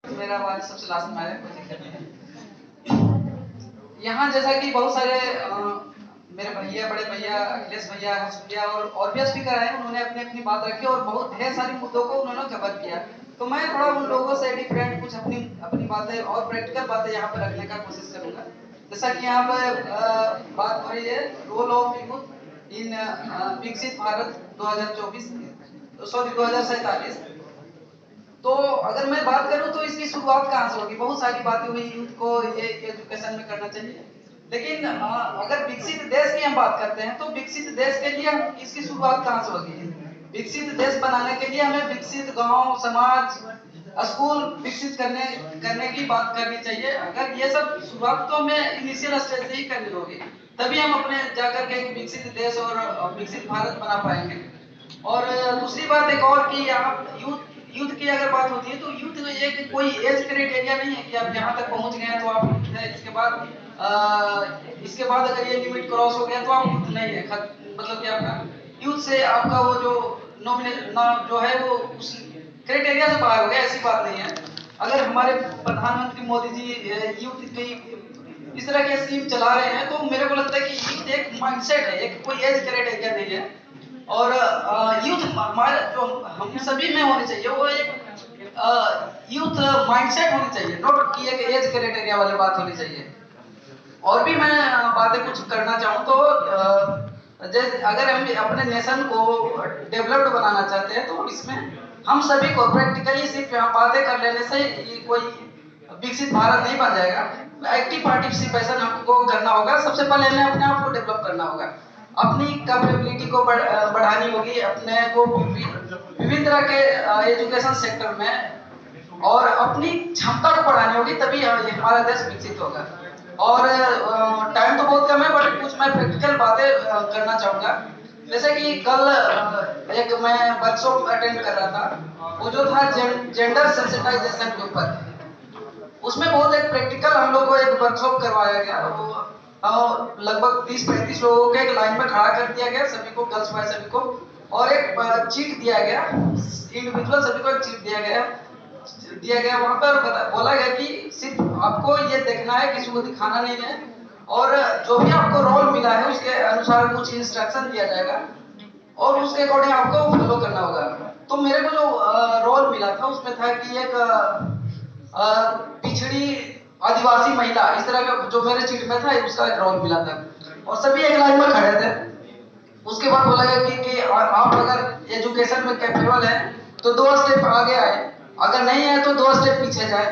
मेरा आवाज सबसे लास्ट में आया, कोई दिक्कत नहीं है। यहाँ जैसा कि बहुत सारे मेरे भैया, बड़े भैया, अखिलेश भैया, हर्ष भैया और भी स्पीकर आए, उन्होंने अपनी अपनी बात रखी और बहुत ढेर सारी मुद्दों को उन्होंने कवर किया। तो मैं थोड़ा उन लोगों से डिफरेंट कुछ अपनी अपनी बातें और प्रैक्टिकल बातें यहाँ पर रखने का कोशिश करूंगा। जैसा कि यहाँ पर बात हो रही है रोल ऑफ यूथ इन विकसित भारत 2024 सॉरी 2047। तो अगर मैं बात करूं तो इसकी शुरुआत कहाँ से होगी? बहुत सारी बातें हुई, यूथ को ये एजुकेशन में करना चाहिए, लेकिन अगर विकसित देश की हम बात करते हैं तो विकसित देश के लिए इसकी शुरुआत कहाँ से होगी? विकसित देश बनाने के लिए हमें विकसित गांव, समाज, स्कूल विकसित करने की बात करनी चाहिए। अगर ये सब शुरुआत तो हमें इनिशियल स्टेज से ही करनी होगी, तभी हम अपने जाकर के एक विकसित देश और विकसित भारत बना पाएंगे। और दूसरी बात एक और कि यहाँ यूथ यूथ की अगर बात होती है तो यूथ एक कोई एज क्राइटेरिया नहीं है कि आप यहाँ तक पहुँच गए हैं तो आप यूथ है, इसके बाद अगर ये लिमिट क्रॉस हो गया तो आप यूथ नहीं है। मतलब कि आपका यूथ से आपका वो जो नॉमिनेशन जो है वो उस क्राइटेरिया से बाहर हो गया, ऐसी बात नहीं है। अगर हमारे प्रधानमंत्री मोदी जी यूथ की इस तरह के स्कीम चला रहे हैं तो मेरे को लगता है कि यूथ एक माइंडसेट है, एक कोई एज क्राइटेरिया नहीं है। और यूथ हमारे जो हम सभी में होनी चाहिए वो एक यूथ माइंडसेट होनी चाहिए, नॉट कि एक एज क्राइटेरिया वाली बात होनी चाहिए। और भी मैं बातें कुछ करना चाहूँ तो जैसे अगर हम अपने नेशन को डेवलप्ड बनाना चाहते हैं तो इसमें हम सभी को प्रैक्टिकली सिर्फ यहाँ बातें कर लेने से ये कोई विकसित भारत नहीं बन जाएगा। एक्टिव पार्टिसिपेशन हमको करना होगा। सबसे पहले हमें अपने आप को डेवलप करना होगा, अपनी कैपेबिलिटी को बढ़ानी होगी, अपने को विभिन्न तरह के एजुकेशन सेक्टर में और अपनी क्षमता को बढ़ानी होगी, तभी हमारा देश विकसित होगा। और टाइम तो बहुत कम है बट कुछ मैं प्रैक्टिकल बातें करना चाहूँगा। जैसे कि कल एक मैं वर्कशॉप अटेंड कर रहा था, वो जो था जेंडर सेंसिटाइजेशन के ऊपर। उसमें बहुत एक प्रैक्टिकल हम लोग को एक वर्कशॉप करवाया गया। लगभग 30-35 लोगों को एक लाइन में खड़ा कर दिया गया, सभी को, गर्ल्स बॉय सभी को, और एक चीट दिया गया, इंडिविजुअल सभी को एक चीट दिया गया। वहां पर बोला गया कि सिर्फ आपको ये देखना है, किसी को दिखाना नहीं है, और जो भी आपको रोल मिला है उसके अनुसार कुछ इंस्ट्रक्शन दिया जाएगा और उसके अकॉर्डिंग आपको फॉलो करना होगा। तो मेरे को जो रोल मिला था उसमें था कि एक पिछड़ी आदिवासी महिला, इस तरह का जो मेरे चीट में था उसका एक रोल मिला था और सभी एक लाइन में खड़े थे। उसके बाद बोला गया कि आप अगर एजुकेशन में कैपेबल हैं तो 2 स्टेप आगे आए, अगर नहीं है तो 2 स्टेप पीछे जाए।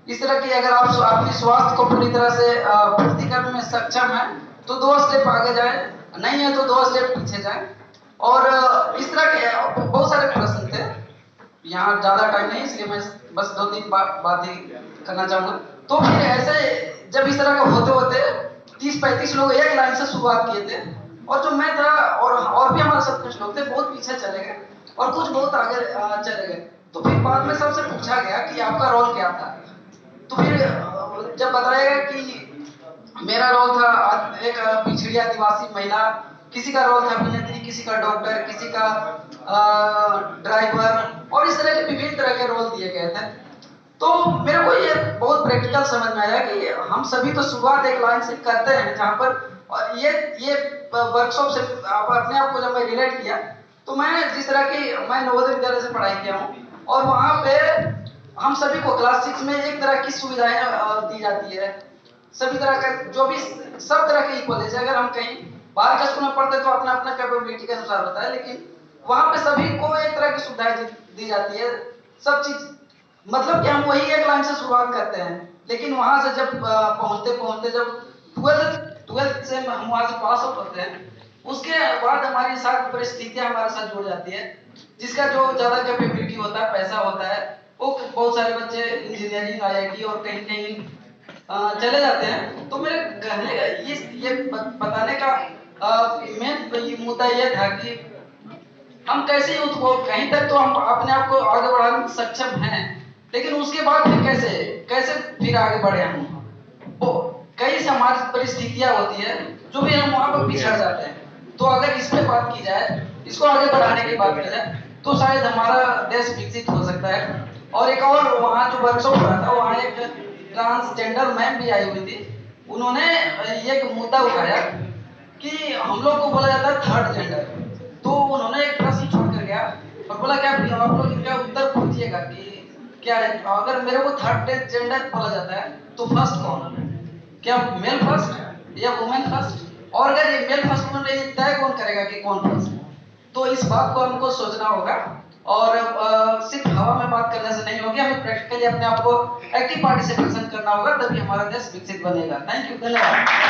इस तरह की अगर आप अपनी स्वास्थ्य को पूरी तरह से पूर्ति करने में सक्षम है तो 2 स्टेप आगे जाए, नहीं है तो 2 स्टेप पीछे जाए। और इस तरह के बहुत सारे प्रश्न थे। यहाँ ज्यादा टाइम नहीं, इसलिए मैं बस 2-3 बातें करना चाहूंगा। तो फिर ऐसे जब इस तरह का होते होते 30-35 लोग एक लाइन से शुरुआत किए थे और जो मैं था और भी हमारे साथ कुछ लोग थे, बहुत पीछे चले गए और कुछ बहुत आगे चले गए। तो फिर बाद में सबसे पूछा गया कि आपका रोल क्या था। तो फिर जब बताया गया कि मेरा रोल था एक पिछड़ी आदिवासी महिला, किसी का रोल था अभिनेत्री, किसी का डॉक्टर, किसी का ड्राइवर, और इस तरह के विभिन्न तरह के रोल दिए गए थे। तो मेरे को ये बहुत प्रैक्टिकल समझ में आया कि हम सभी तो शुरुआत एक लाइन से करते हैं जहाँ पर, और ये वर्कशॉप से अपने आप को जब मैं रिलेट किया तो मैं जिस तरह की मैं नवोदय विद्यालय से पढ़ाई किया हूँ और वहाँ पे हम सभी को क्लास 6 में एक तरह की सुविधाएं दी जाती है। सभी तरह का जो भी सब तरह के इक्वल है। अगर हम कहीं बाहर के स्कूल में पढ़ते तो अपना अपना कैपेबिलिटी के अनुसार होता है, लेकिन वहाँ पे सभी को एक तरह की सुविधाएं दी जाती है, सब चीज। मतलब कि हम वही एक लाइन से शुरुआत करते हैं, लेकिन वहां से जब पहुंचते पहुंचते जब 12th से हम वहां से पास आउट होते हैं, उसके बाद हमारी साथ परिस्थितियां हमारे साथ जुड़ जाती है। जिसका जो ज्यादा कैपेबिलिटी होता है, पैसा होता है, वो बहुत सारे बच्चे इंजीनियरिंग, IIT और कहीं कहीं चले जाते हैं। तो मेरे कहने का ये बताने का मेन मुद्दा ये था कि हम कैसे यूथ को, कहीं तक तो हम अपने आप को आगे बढ़ाने में सक्षम हैं, लेकिन उसके बाद फिर कैसे कैसे फिर आगे बढ़े हम। वो कई समाज परिस्थितियां होती है जो भी हम वहां पर पिछड़ जाते हैं। तो अगर इस पे बात की जाए, इसको आगे बढ़ाने की बात की जाए, तो शायद हमारा देश विकसित हो सकता है। और एक और वहाँ जो वर्कशॉप हो रहा था, वहाँ एक ट्रांसजेंडर मैम भी आई हुई थी। उन्होंने एक मुद्दा उठाया कि हम लोग को बोला जाता है थर्ड जेंडर, तो उन्होंने एक प्रश्न छोड़ कर गया और बोला क्या आप लोग इनका उत्तर पूछिएगा कि क्या है, अगर मेरे को थर्ड जेंडर बोला जाता है तो फर्स्ट कौन, क्या मेल फर्स्ट या वुमेन फर्स्ट, और अगर ये मेल फर्स्ट वुमेन ये तय कौन करेगा कि कौन फर्स्ट। तो इस बात को हमको सोचना होगा और सिर्फ हवा में बात करने से नहीं होगी, हमें प्रैक्टिकली अपने आप को एक्टिव पार्टिसिपेशन करना होगा, तभी हमारा देश विकसित बनेगा। थैंक यू, धन्यवाद।